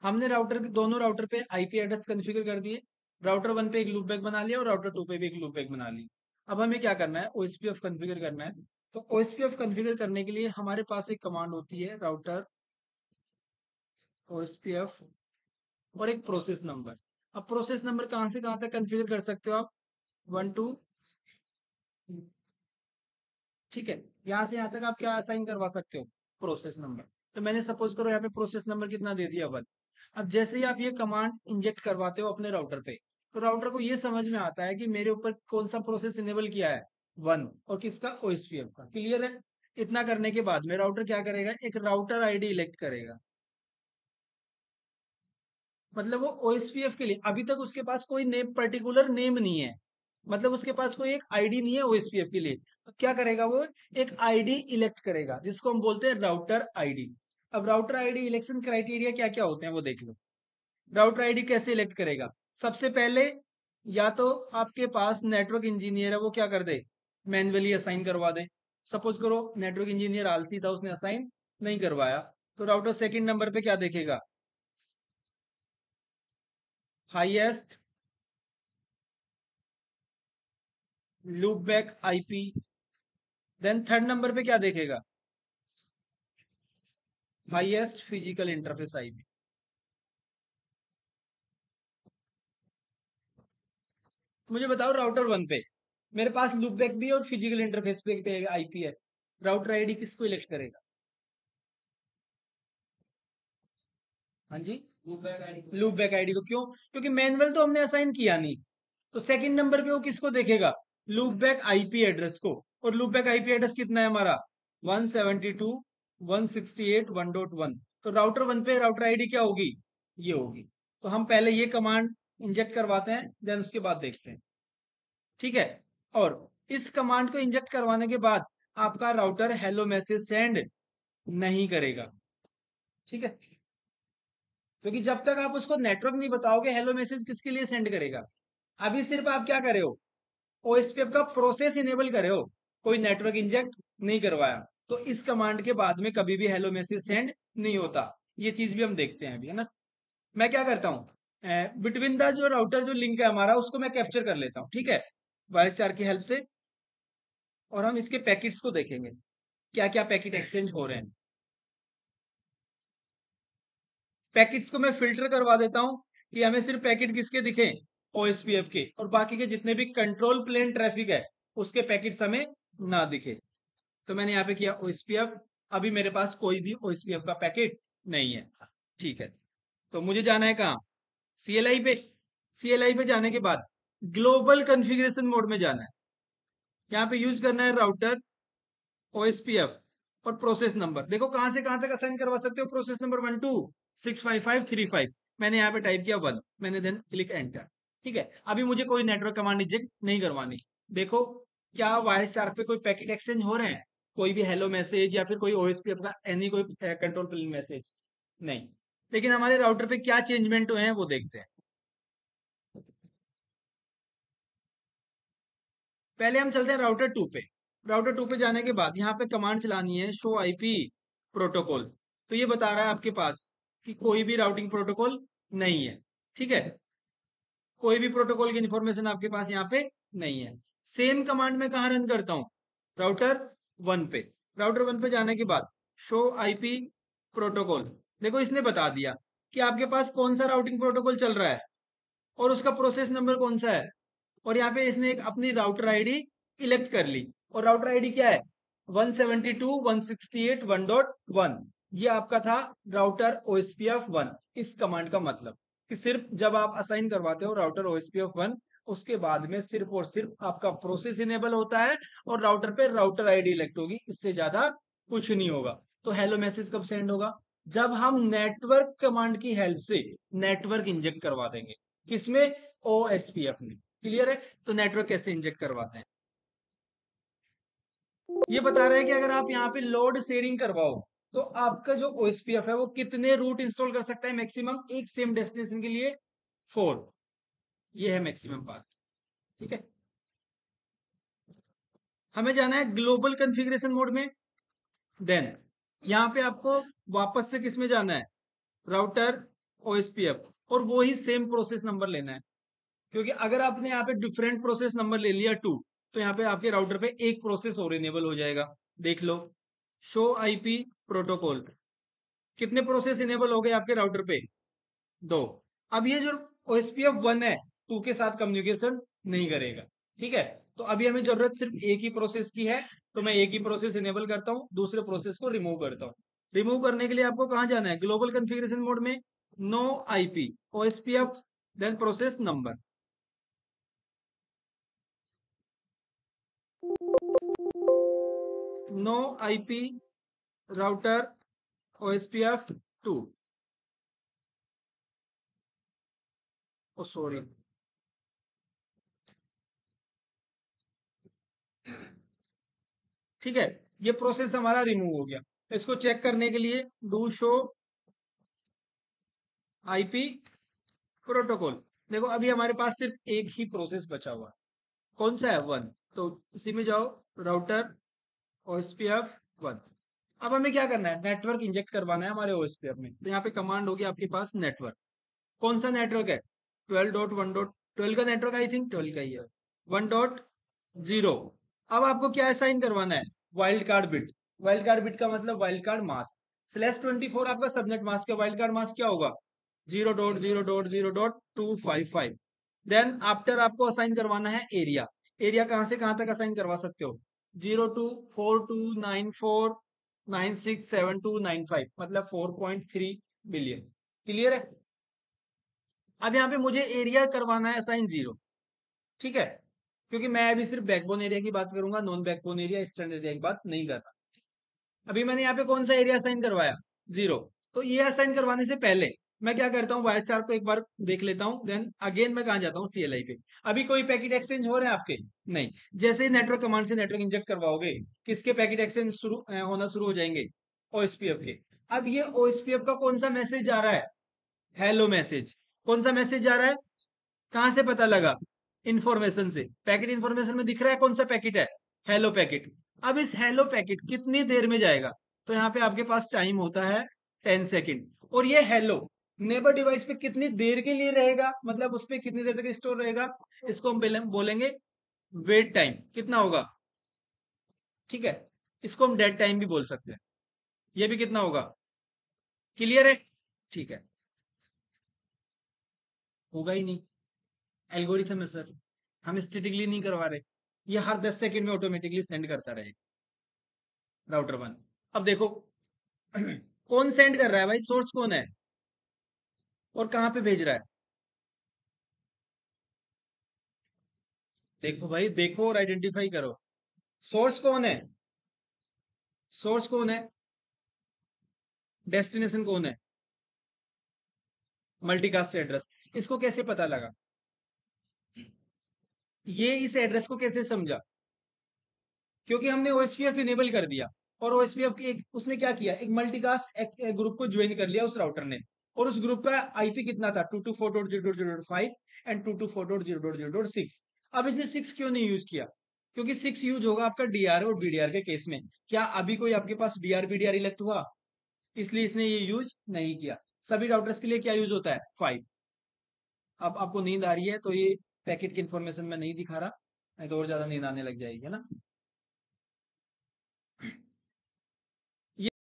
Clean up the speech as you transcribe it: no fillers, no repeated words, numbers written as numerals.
हमने राउटर दोनों राउटर पे आईपी एड्रेस कॉन्फ़िगर कर दिए। राउटर 1 पे एक लूप बैक बना लिया और राउटर 2 पे भी एक लूप बैक बना लिया। अब हमें क्या करना है, ओएसपीएफ कॉन्फ़िगर करना है। तो ओएसपीएफ कॉन्फ़िगर करने के लिए हमारे पास एक कमांड होती है, राउटर ओएसपीएफ और एक प्रोसेस नंबर। अब प्रोसेस नंबर कहाँ से कहाँ तक कॉन्फ़िगर कर सकते हो आप? 1 2, ठीक है, यहाँ से यहाँ तक आप क्या असाइन करवा सकते हो? Process number. तो मैंने सपोज करो यहाँ पे प्रोसेस नंबर कितना दे दिया, 1। अब जैसे ही आप ये कमांड इंजेक्ट करवाते हो अपने राउटर पे, तो राउटर को ये समझ में आता है कि मेरे ऊपर कौन सा प्रोसेस इनेबल किया है, 1, और किसका, ओएसपीएफ का। क्लियर है? इतना करने के बाद में राउटर क्या करेगा, एक राउटर आईडी इलेक्ट करेगा। मतलब वो ओएसपीएफ के लिए अभी तक उसके पास कोई नेम, पर्टिकुलर नेम नहीं है, मतलब उसके पास कोई एक आईडी नहीं है ओएसपीएफ के लिए। तो क्या करेगा वो, एक आईडी इलेक्ट करेगा जिसको हम बोलते हैं राउटर आईडी। अब राउटर आईडी इलेक्शन क्राइटेरिया क्या क्या होते हैं वो देख लो। राउटर आईडी कैसे इलेक्ट करेगा? सबसे पहले या तो आपके पास नेटवर्क इंजीनियर है, वो क्या कर दे, मैन्युअली असाइन करवा दे। सपोज करो नेटवर्क इंजीनियर आलसी था, उसने असाइन नहीं करवाया, तो राउटर सेकंड नंबर पे क्या देखेगा, highest loopback IP. Then third number पे क्या देखेगा, हाईएस्ट फिजिकल इंटरफेस आईपी। मुझे बताओ राउटर 1 पे मेरे पास लूप बैक भी है और फिजिकल इंटरफेस पे आईपी है, राउटर आईडी किसको इलेक्ट करेगा? हाँ जी, लूप बैक आईडी को। क्यों? क्योंकि मैनुअल तो हमने असाइन किया नहीं। तो सेकंड नंबर पे वो किसको देखेगा, लूप बैक आईपी एड्रेस को। और लूप बैक आईपी एड्रेस कितना है हमारा, 172.168.1.1। तो राउटर 1 पे राउटर आईडी क्या होगी, ये होगी। तो हम पहले ये कमांड इंजेक्ट करवाते हैं, देन उसके बाद देखते हैं। ठीक है, और इस कमांड को इंजेक्ट करवाने के बाद आपका राउटर हेलो मैसेज सेंड नहीं करेगा। ठीक है, क्योंकि जब तक आप उसको नेटवर्क नहीं बताओगे, हेलो मैसेज किसके लिए सेंड करेगा? अभी सिर्फ आप क्या करे हो, ओएसपीएफ का प्रोसेस इनेबल करे हो, कोई नेटवर्क इंजेक्ट नहीं करवाया। तो इस कमांड के बाद में कभी भी हेलो मैसेज सेंड नहीं होता। ये चीज भी हम देखते हैं अभी, है ना। मैं क्या करता हूँ, बिटवीन द जो राउटर जो लिंक है हमारा, उसको मैं कैप्चर कर लेता हूँ, ठीक है, वायस चार की हेल्प से। और हम इसके पैकेट्स को देखेंगे, क्या क्या पैकेट एक्सचेंज हो रहे हैं। पैकेट्स को मैं फिल्टर करवा देता हूं कि हमें सिर्फ पैकेट किसके दिखे, ओएसपीएफ के, और बाकी के जितने भी कंट्रोल प्लेन ट्रैफिक है उसके पैकेट्स हमें ना दिखे। तो मैंने यहाँ पे किया ओएसपीएफ। अभी मेरे पास कोई भी ओएसपीएफ का पैकेट नहीं है। ठीक है, तो मुझे जाना है कहाँ, सीएलआई पे। सीएलआई पे जाने के बाद ग्लोबल कॉन्फ़िगरेशन मोड में जाना है। यहाँ पे यूज करना है राउटर ओएसपीएफ और प्रोसेस नंबर। देखो कहां से कहां तक असाइन करवा सकते हो, प्रोसेस नंबर 1265535। मैंने यहाँ पे टाइप किया 1, मैंने देन क्लिक एंटर। ठीक है, अभी मुझे कोई नेटवर्क कमांड रिजेक्ट नहीं करवानी। देखो क्या वायस शार्क पे कोई पैकेट एक्सचेंज हो रहे हैं, कोई भी हेलो मैसेज या फिर कोई ओएसपीएफ का एनी कोई कंट्रोल प्लेन मैसेज नहीं। लेकिन हमारे राउटर पे क्या चेंजमेंट हुए हैं वो देखते हैं। पहले हम चलते हैं राउटर 2 पे। राउटर 2 पे जाने के बाद यहाँ पे कमांड चलानी है, शो आईपी प्रोटोकॉल। तो ये बता रहा है आपके पास कि कोई भी राउटिंग प्रोटोकॉल नहीं है। ठीक है, कोई भी प्रोटोकॉल की इंफॉर्मेशन आपके पास यहाँ पे नहीं है। सेम कमांड में कहाँ रन करता हूँ, राउटर 1 पे। राउटर 1 पे जाने के बाद शो आईपी प्रोटोकॉल। देखो इसने बता दिया कि आपके पास कौन सा राउटिंग प्रोटोकॉल चल रहा है और उसका प्रोसेस नंबर कौन सा है। और यहाँ पे इसने एक अपनी राउटर आईडी इलेक्ट कर ली। और राउटर आईडी क्या है, 172.168.1.1। ये आपका था राउटर ओएसपीएफ 1। इस कमांड का मतलब कि सिर्फ जब आप असाइन करवाते हो राउटर ओएसपीएफ 1, उसके बाद में सिर्फ और सिर्फ आपका प्रोसेस इनेबल होता है और राउटर पे राउटर आईडी इलेक्ट होगी, इससे ज्यादा कुछ नहीं होगा। तो हेलो मैसेज कब सेंड होगा, जब हम नेटवर्क कमांड की हेल्प से नेटवर्क इंजेक्ट करवा देंगे। किसमें, ओएसपीएफ में। क्लियर है? तो नेटवर्क कैसे इंजेक्ट करवाते हैं, ये बता रहा है कि अगर आप यहाँ पे लोड शेयरिंग करवाओ तो आपका जो ओएसपीएफ है वो कितने रूट इंस्टॉल कर सकता है मैक्सिमम, एक सेम डेस्टिनेशन के लिए 4। ये है मैक्सिमम पाथ। ठीक है, हमें जाना है ग्लोबल कॉन्फ़िगरेशन मोड में। देन यहाँ पे आपको वापस से किस में जाना है, राउटर OSPF, और वो ही सेम प्रोसेस नंबर लेना है, क्योंकि अगर आपने यहाँ पे डिफरेंट प्रोसेस नंबर ले लिया 2, तो यहाँ पे आपके राउटर पे एक प्रोसेस और इनेबल हो जाएगा। देख लो, शो आईपी प्रोटोकॉल, कितने प्रोसेस इनेबल हो गए आपके राउटर पे? 2। अब ये जो OSPF 1 है, 2 के साथ कम्युनिकेशन नहीं करेगा। ठीक है, तो अभी हमें जरूरत सिर्फ एक ही प्रोसेस की है, तो मैं एक ही प्रोसेस इनेबल करता हूँ, दूसरे प्रोसेस को रिमूव करता हूँ। रिमूव करने के लिए आपको कहाँ जाना है? ग्लोबल कॉन्फ़िगरेशन मोड में, no IP OSPF, then process number. No IP router OSPF 2, oh sorry, ठीक है, ये प्रोसेस हमारा रिमूव हो गया। इसको चेक करने के लिए डू शो आईपी प्रोटोकॉल। देखो अभी हमारे पास सिर्फ एक ही प्रोसेस बचा हुआ है, कौन सा है? 1। तो इसी में जाओ, राउटर OSPF 1। अब हमें क्या करना है? नेटवर्क इंजेक्ट करवाना है हमारे OSPF में, तो यहाँ पे कमांड होगी आपके पास नेटवर्क। कौन सा नेटवर्क है? 12.1.12 का नेटवर्क, आई थिंक 12 का ही है। 1.0। अब आपको क्या असाइन करवाना है? Wild card bit. Wild card bit का मतलब वाइल्ड कार्ड मास्क। /24 आपका सबनेट मास्क है, वाइल्ड कार्ड मास्क क्या होगा? 0.0.0.255। देन आफ्टर आपको असाइन करवाना है एरिया। एरिया कहां से कहां तक असाइन करवा सकते हो? 024294967295, मतलब 4.3 बिलियन। क्लियर है? अब यहाँ पे मुझे एरिया करवाना है असाइन 0। ठीक है, क्योंकि मैं अभी सिर्फ बैकबोन एरिया की बात करूंगा, non backbone area, external area की बात नहीं कर रहा। अभी मैंने यहाँ पे कौन सा एरिया असाइन करवाया? 0। तो ये असाइन करवाने से पहले मैं क्या करता हूँ? वाइस चार्ट को एक बार देख लेता हूँ, देन अगेन मैं कहाँ जाता हूँ? CLI पे। अभी कोई पैकेट एक्सचेंज हो रहे हैं आपके? नहीं। जैसे ही नेटवर्क कमांड से नेटवर्क इंजेक्ट करवाओगे, किसके पैकेट एक्सचेंज होना शुरू हो जाएंगे? OSPF के। अब ये OSPF का कौन सा मैसेज जा रहा है? Hello message. कौन सा मैसेज जा रहा है? कहां से पता लगा? इंफॉर्मेशन से। पैकेट इंफॉर्मेशन में दिख रहा है कौन सा पैकेट है? Hello packet. अब इस हेलो पैकेट कितनी देर में जाएगा? तो यहाँ पे आपके पास टाइम होता है 10 सेकेंड। और ये हेलो नेबर डिवाइस पे कितनी देर के लिए रहेगा, मतलब उस पर कितनी देर तक स्टोर रहेगा? इसको हम बोलेंगे वेट टाइम। कितना होगा? ठीक है, इसको हम डेड टाइम भी बोल सकते हैं। ये भी कितना होगा? क्लियर है? ठीक है, होगा ही नहीं, एल्गोरिथम है सर, हम स्टेटिकली नहीं करवा रहे। ये हर 10 सेकेंड में ऑटोमेटिकली सेंड करता रहेगा, राउटर 1। अब देखो कौन सेंड कर रहा है भाई? सोर्स कौन है और कहां पे भेज रहा है? देखो भाई, देखो और आइडेंटिफाई करो। सोर्स कौन है? सोर्स कौन है? डेस्टिनेशन कौन है? Multicast address. इसको कैसे पता लगा? ये इस एड्रेस को कैसे समझा? क्योंकि हमने OSPF इनेबल कर दिया, और OSPF की एक उसने क्या किया? एक मल्टीकास्ट ग्रुप को ज्वाइन कर लिया उस राउटर ने, और उस ग्रुप का आईपी कितना था? 224.0.0.5 एंड 224.0.0.6। अब इसने 6 क्यों नहीं यूज किया? क्योंकि 6 यूज होगा आपका डीआर और बीडीआर के केस में। क्या अभी कोई आपके पास डीआर बीडीआर इलेक्ट हुआ? इसलिए इसने ये यूज नहीं किया। सभी राउटर्स के लिए क्या यूज होता है? 5। अब आपको नींद आ रही है तो ये पैकेट की इंफॉर्मेशन मैं नहीं दिखा रहा, नहीं तो और ज्यादा नींद आने लग जाएगी, है ना?